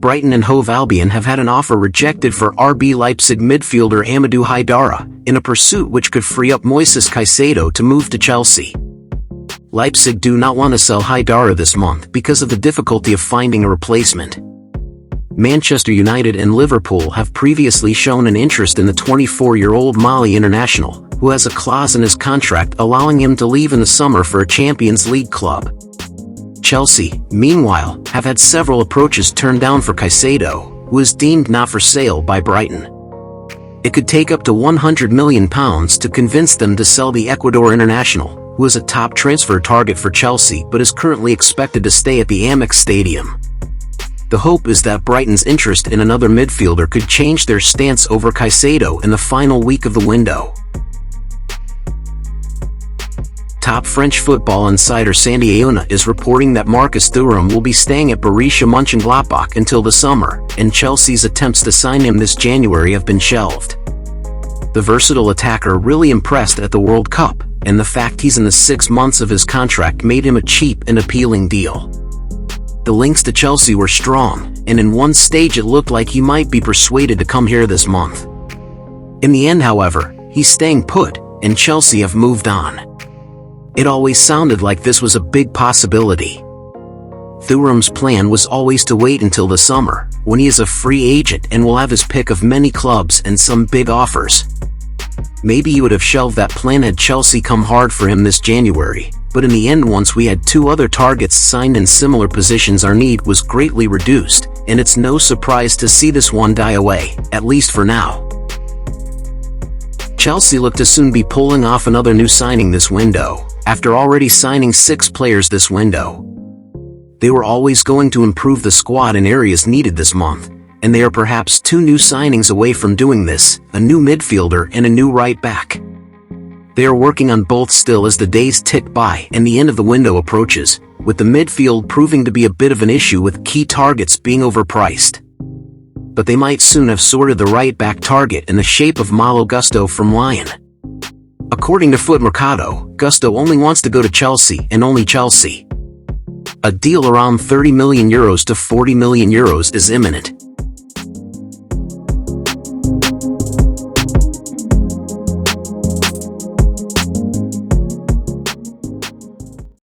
Brighton and Hove Albion have had an offer rejected for RB Leipzig midfielder Amadou Haidara, in a pursuit which could free up Moises Caicedo to move to Chelsea. Leipzig do not want to sell Haidara this month because of the difficulty of finding a replacement. Manchester United and Liverpool have previously shown an interest in the 24-year-old Mali international, who has a clause in his contract allowing him to leave in the summer for a Champions League club. Chelsea, meanwhile, have had several approaches turned down for Caicedo, who is deemed not for sale by Brighton. It could take up to £100 million to convince them to sell the Ecuador international, who is a top transfer target for Chelsea but is currently expected to stay at the Amex Stadium. The hope is that Brighton's interest in another midfielder could change their stance over Caicedo in the final week of the window. Top French football insider Sandy Aouna is reporting that Marcus Thuram will be staying at Borussia Mönchengladbach until the summer, and Chelsea's attempts to sign him this January have been shelved. The versatile attacker really impressed at the World Cup, and the fact he's in the 6 months of his contract made him a cheap and appealing deal. The links to Chelsea were strong, and in one stage it looked like he might be persuaded to come here this month. In the end, however, he's staying put, and Chelsea have moved on. It always sounded like this was a big possibility. Thuram's plan was always to wait until the summer, when he is a free agent and will have his pick of many clubs and some big offers. Maybe he would have shelved that plan had Chelsea come hard for him this January, but in the end, once we had 2 other targets signed in similar positions, our need was greatly reduced, and it's no surprise to see this one die away, at least for now. Chelsea look to soon be pulling off another new signing this window, after already signing 6 players this window. They were always going to improve the squad in areas needed this month, and they are perhaps 2 new signings away from doing this, a new midfielder and a new right back. They are working on both still as the days tick by and the end of the window approaches, with the midfield proving to be a bit of an issue with key targets being overpriced. But they might soon have sorted the right back target in the shape of Malo from Lyon. According to Foot Mercado, Gusto only wants to go to Chelsea and only Chelsea. A deal around €30 million to €40 million is imminent.